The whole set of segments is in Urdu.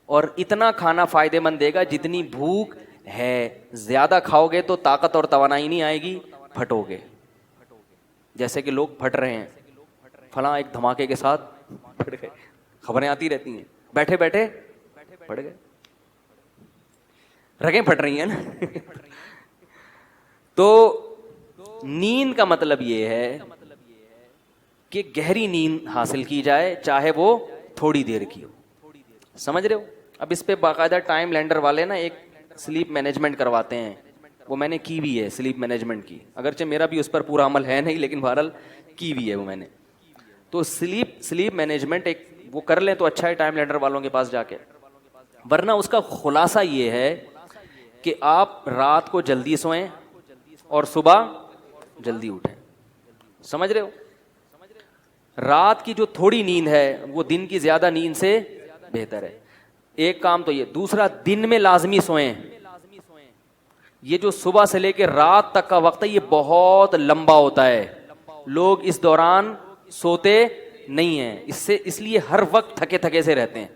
اور اتنا کھانا فائدے مند دے گا جتنی بھوک ہے. زیادہ کھاؤ گے تو طاقت اور توانائی نہیں آئے گی, پھٹو گے. جیسے کہ لوگ پھٹ رہے ہیں, فلاں ایک دھماکے کے ساتھ پھٹ گئے, خبریں آتی رہتی ہیں, بیٹھے بیٹھے پھٹ گئے, رگیں پھٹ رہی ہیں نا. تو نیند کا مطلب یہ ہے کہ گہری نیند حاصل کی جائے, چاہے وہ تھوڑی دیر کی ہو. سمجھ رہے ہو؟ اب اس پہ باقاعدہ ٹائم لینڈر والے نا ایک سلیپ مینجمنٹ کرواتے ہیں, وہ میں نے کی بھی ہے سلیپ مینجمنٹ کی, اگرچہ میرا بھی اس پر پورا عمل ہے نہیں, لیکن بہرحال کی بھی ہے وہ میں نے. تو سلیپ مینجمنٹ ایک وہ کر لیں تو اچھا ہے ٹائم لینڈر والوں کے پاس جا کے. ورنہ اس کا خلاصہ یہ ہے کہ آپ رات کو جلدی سوئیں اور صبح جلدی اٹھیں. سمجھ رہے ہو؟ رات کی جو تھوڑی نیند ہے وہ دن کی زیادہ نیند سے بہتر ہے. ایک کام تو یہ. دوسرا, دن میں لازمی سوئیں. یہ جو صبح سے لے کے رات تک کا وقت ہے یہ بہت لمبا ہوتا ہے, لوگ اس دوران سوتے نہیں ہیں, اس لیے ہر وقت تھکے تھکے سے رہتے ہیں.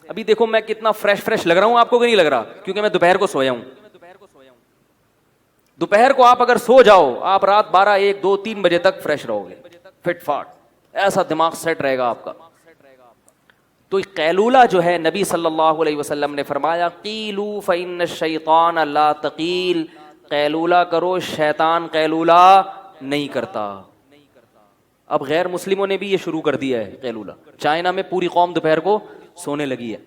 ابھی دیکھو میں کتنا فریش لگ رہا ہوں آپ کو, کہ نہیں لگ رہا؟ کیونکہ میں دوپہر کو سویا ہوں. دوپہر کو آپ اگر سو جاؤ, آپ رات 12, 1, 2, 3 بجے تک فریش رہو گے, فٹ فاٹ, ایسا دماغ سیٹ رہے گا آپ کا. تو قیلولہ جو ہے نبی صلی اللہ علیہ وسلم نے فرمایا قیلوا فإن الشیطان لا تقیل, قیلولہ کرو, شیطان قیلولہ نہیں کرتا. اب غیر مسلموں نے بھی یہ شروع کر دیا ہے قیلولہ. چائنا میں پوری قوم دوپہر کو سونے لگی ہے.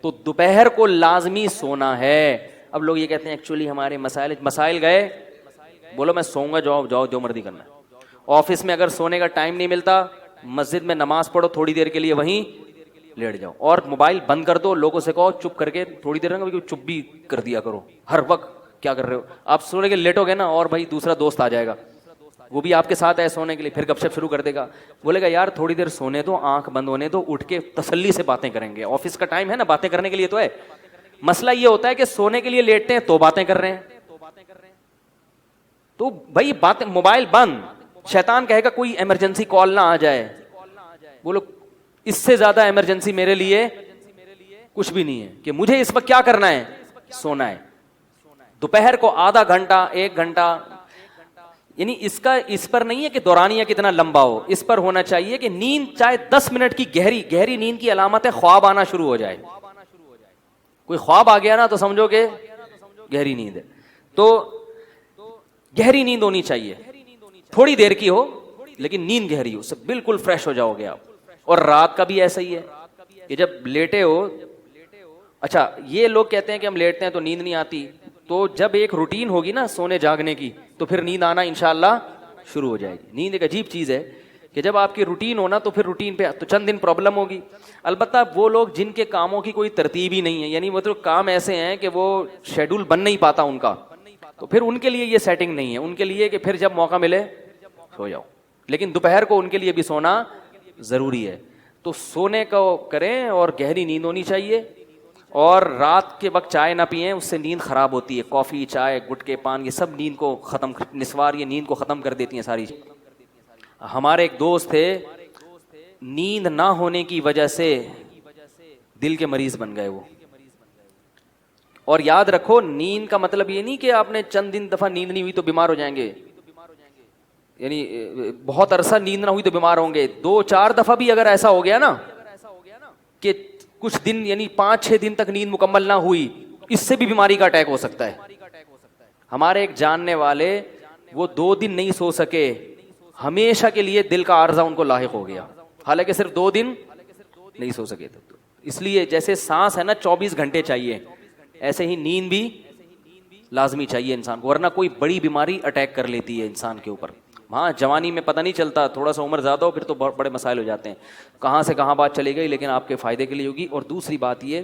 تو دوپہر کو لازمی سونا ہے. اب لوگ یہ کہتے ہیں ایکچولی ہمارے مسائل گئے, بولو میں سوؤں گا, جاؤ جو مرضی کرنا ہے. آفس میں اگر سونے کا ٹائم نہیں ملتا, مسجد میں نماز پڑھو تھوڑی دیر کے لیے, وہیں لیٹ جاؤ, اور موبائل بند کر دو. لوگوں سے کہو چپ کر کے تھوڑی دیر رہنا, چپ بھی کر دیا کرو. ہر وقت کیا کر رہے ہو آپ؟ سونے کے لیٹو گے نا, اور بھائی دوسرا دوست آ جائے گا, وہ بھی آپ کے ساتھ ہے سونے کے لیے, پھر گپ شپ شروع کر دے گا. بولے گا یار تھوڑی دیر سونے دو, آنکھ بند ہونے دو, اٹھ کے تسلی سے باتیں کریں گے. آفس کا ٹائم ہے نا, باتیں کرنے کے لیے تو ہے. مسئلہ یہ ہوتا ہے کہ سونے کے لیے لیٹتے ہیں تو باتیں کر رہے ہیں. تو بھائی باتیں, موبائل بند. شیطان کہے گا کوئی ایمرجنسی کال نہ آ جائے. بولو اس سے زیادہ ایمرجنسی میرے لیے کچھ بھی نہیں ہے کہ مجھے اس وقت کیا کرنا ہے, سونا ہے. دوپہر کو آدھا گھنٹہ, 1 گھنٹہ, یعنی اس پر نہیں ہے کہ دورانیہ کتنا لمبا ہو, اس پر ہونا چاہیے کہ نیند چاہے 10 منٹ کی گہری نیند کی علامت ہے خواب آنا شروع ہو جائے. کوئی خواب آ گیا نا تو سمجھو کہ گہری نیند ہے. تو گہری نیند ہونی چاہیے, تھوڑی دیر کی ہو لیکن نیند گہری ہو, سب بالکل فریش ہو جاؤ گے آپ. اور رات کا بھی ایسا ہی ہے کہ جب لیٹے ہو, اچھا یہ لوگ کہتے ہیں کہ ہم لیٹتے ہیں تو نیند نہیں آتی, تو جب ایک روٹین ہوگی نا سونے جاگنے کی تو پھر نیند آنا انشاءاللہ شروع ہو جائے گی. نیند ایک عجیب چیز ہے کہ جب آپ کی روٹین ہونا تو پھر روٹین پہ تو چند دن پرابلم ہوگی. البتہ وہ لوگ جن کے کاموں کی کوئی ترتیب ہی نہیں ہے, یعنی وہ تو کام ایسے ہیں کہ وہ شیڈول بن نہیں پاتا ان کا, تو پھر ان کے لیے یہ سیٹنگ نہیں ہے. ان کے لیے کہ پھر جب موقع ملے سو جاؤ, لیکن دوپہر کو ان کے لیے بھی سونا ضروری ہے. تو سونے کو کریں اور گہری نیند ہونی چاہیے. اور رات کے وقت چائے نہ پئیں, اس سے نیند خراب ہوتی ہے. کافی, چائے, گٹکے, پان, یہ سب نیند کو ختم, نسوار یہ نیند کو ختم کر دیتی ہیں ساری. ہمارے ایک دوست تھے, نیند نہ ہونے کی وجہ سے دل کے مریض بن گئے وہ. اور یاد رکھو نیند کا مطلب یہ نہیں کہ آپ نے چند دن دفعہ نیند نہیں ہوئی تو بیمار ہو جائیں گے, یعنی بہت عرصہ نیند نہ ہوئی تو بیمار ہوں گے. 2-4 دفعہ بھی اگر ایسا ہو گیا نا کہ کچھ دن یعنی 5-6 دن تک نیند مکمل نہ ہوئی, اس سے بھی بیماری کا اٹیک ہو سکتا ہے. ہمارے ایک جاننے والے وہ 2 دن نہیں سو سکے, ہمیشہ کے لیے دل کا عارضہ ان کو لاحق ہو گیا, حالانکہ صرف 2 دن نہیں سو سکے تھے. اس لیے جیسے سانس ہے نا 24 گھنٹے چاہیے, ایسے ہی نیند بھی لازمی چاہیے انسان کو, ورنہ کوئی بڑی بیماری اٹیک کر لیتی ہے انسان کے اوپر. ہاں جوانی میں پتہ نہیں چلتا, تھوڑا سا عمر زیادہ ہو پھر تو بہت بڑے مسائل ہو جاتے ہیں, کہاں سے کہاں بات چلی گئی, لیکن آپ کے فائدے کے لیے ہوگی. اور دوسری بات یہ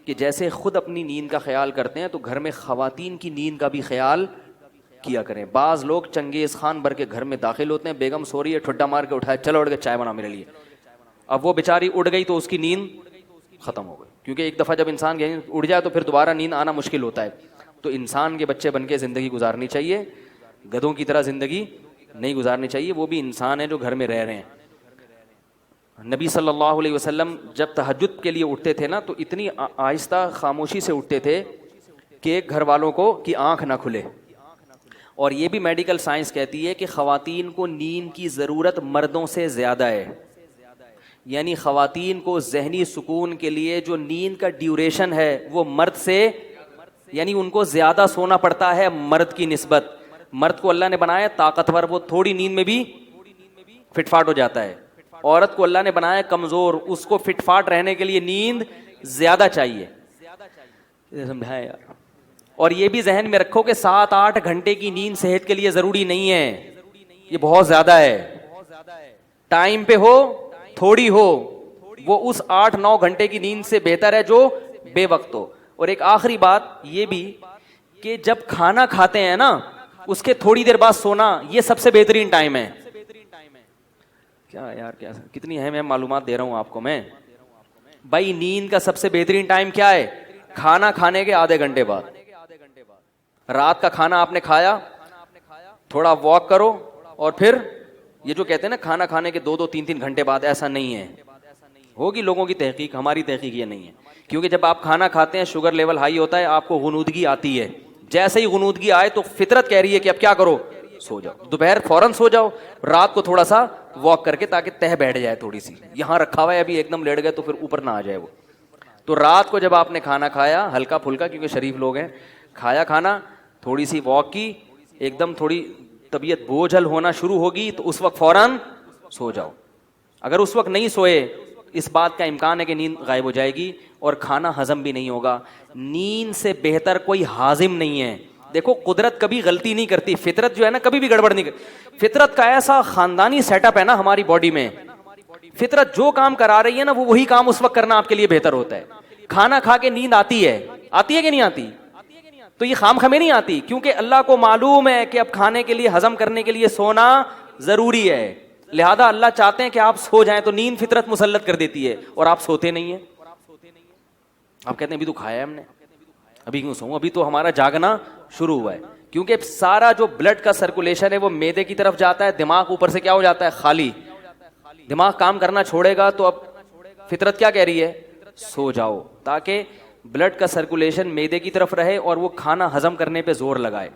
کہ جیسے خود اپنی نیند کا خیال کرتے ہیں تو گھر میں خواتین کی نیند کا بھی خیال کیا کریں. بعض لوگ چنگیز خان بھر کے گھر میں داخل ہوتے ہیں, بیگم سو رہی ہے, ٹھڈا مار کے اٹھایا, چلو اٹھ کے چائے بنا میرے لیے. اب وہ بیچاری اڑ گئی تو اس کی نیند ختم ہو گئی, کیونکہ ایک دفعہ جب انسان اڑ جائے تو پھر دوبارہ نیند آنا مشکل ہوتا ہے. تو انسان کے بچے بن کے زندگی گزارنی چاہیے, گدھوں کی طرح زندگی نہیں گزارنی چاہیے. وہ بھی انسان ہے جو گھر میں رہ رہے ہیں. نبی صلی اللہ علیہ وسلم جب تہجد کے لیے اٹھتے تھے نا تو اتنی آہستہ خاموشی سے اٹھتے تھے کہ گھر والوں کو کی آنکھ نہ کھلے. اور یہ بھی میڈیکل سائنس کہتی ہے کہ خواتین کو نیند کی ضرورت مردوں سے زیادہ ہے. یعنی خواتین کو ذہنی سکون کے لیے جو نیند کا ڈیوریشن ہے وہ مرد سے، یعنی ان کو زیادہ سونا پڑتا ہے مرد کی نسبت. مرد کو اللہ نے بنایا طاقتور، وہ تھوڑی نیند میں بھی فٹ فاٹ ہو جاتا ہے. عورت کو اللہ نے بنایا کمزور، اس کو فٹ فاٹ رہنے کے لیے نیند زیادہ چاہیے. سمجھائے یار. اور یہ بھی ذہن میں رکھو کہ 7-8 گھنٹے کی نیند صحت کے لیے ضروری نہیں ہے، یہ بہت زیادہ ہے. ٹائم پہ ہو تھوڑی ہو، وہ اس 8-9 گھنٹے کی نیند سے بہتر ہے جو بے وقت ہو. اور ایک آخری بات یہ بھی کہ جب کھانا کھاتے ہیں نا اس کے تھوڑی دیر بعد سونا، یہ سب سے بہترین ٹائم ہے. کیا یار، کیا کتنی اہم معلومات دے رہا ہوں آپ کو میں. بھائی نیند کا سب سے بہترین ٹائم کیا ہے؟ کھانا کھانے کے آدھے گھنٹے بعد. رات کا کھانا آپ نے کھایا، تھوڑا واک کرو، اور پھر یہ جو کہتے ہیں نا کھانا کھانے کے 2-3 گھنٹے بعد، ایسا نہیں ہے. ہوگی لوگوں کی تحقیق، ہماری تحقیق یہ نہیں ہے. کیونکہ جب آپ کھانا کھاتے ہیں شوگر لیول ہائی ہوتا ہے، آپ کو غنودگی آتی ہے. جیسے ہی غنودگی آئے تو فطرت کہہ رہی ہے کہ اب کیا کرو، سو جاؤ. دوپہر فوراً سو جاؤ، رات کو تھوڑا سا واک کر کے تاکہ تہ بیٹھ جائے تھوڑی سی. یہاں رکھا ہوا ہے ابھی ایک دم لیٹ گئے تو پھر اوپر نہ آ جائے وہ. تو رات کو جب آپ نے کھانا کھایا ہلکا پھلکا، کیونکہ شریف لوگ ہیں، کھایا کھانا، تھوڑی سی واک کی، ایک دم تھوڑی طبیعت بوجھل ہونا شروع ہوگی تو اس وقت فوراً سو جاؤ. اگر اس وقت نہیں سوئے، اس بات کا امکان ہے کہ نیند غائب ہو جائے گی اور کھانا ہضم بھی نہیں ہوگا. نیند سے بہتر کوئی ہاضم نہیں ہے. دیکھو قدرت کبھی غلطی نہیں کرتی، فطرت جو ہے نا کبھی بھی گڑبڑ نہیں کرتی. فطرت کا ایسا خاندانی سیٹ اپ ہے نا ہماری باڈی میں، فطرت جو کام کرا رہی ہے نا وہ وہی کام اس وقت کرنا آپ کے لیے بہتر ہوتا ہے. کھانا کھا کے نیند آتی ہے کہ نہیں آتی؟ تو یہ خام خمیں نہیں آتی، کیونکہ اللہ کو معلوم ہے کہ اب کھانے کے لیے، ہضم کرنے کے لیے سونا ضروری ہے. لہذا اللہ چاہتے ہیں کہ آپ سو جائیں، تو نیند فطرت مسلط کر دیتی ہے اور آپ سوتے نہیں ہیں. آپ کہتے ہیں ابھی تو کھایا ہے ہم نے، ابھی کیوں سوؤں، ابھی تو ہمارا جاگنا شروع ہوا ہے. کیونکہ سارا جو بلڈ کا سرکولیشن ہے وہ معدے کی طرف جاتا ہے، دماغ اوپر سے کیا ہو جاتا ہے، خالی. دماغ کام کرنا چھوڑے گا تو اب فطرت کیا کہہ رہی ہے، سو جاؤ، تاکہ بلڈ کا سرکولیشن معدے کی طرف رہے اور وہ کھانا ہضم کرنے پہ زور لگائے.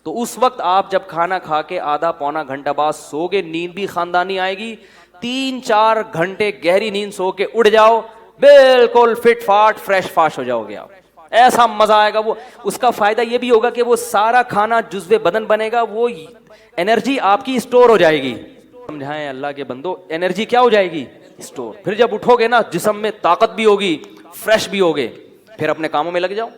تو اس وقت آپ جب کھانا کھا کے آدھا پونا گھنٹہ بعد سو گے، نیند بھی خاندانی آئے گی. 3-4 گھنٹے گہری نیند سو کے اٹھ جاؤ، بالکل فٹ فاٹ فریش فاش ہو جاؤ گے آپ. ایسا مزہ آئے گا. وہ اس کا فائدہ یہ بھی ہوگا کہ وہ سارا کھانا جزو بدن بنے گا، وہ انرجی آپ کی اسٹور ہو جائے گی. سمجھائیں اللہ کے بندو، انرجی کیا ہو جائے گی، اسٹور. پھر جب اٹھو گے نا جسم میں طاقت بھی ہوگی، فریش بھی ہوگے، پھر اپنے کاموں میں لگ جاؤ.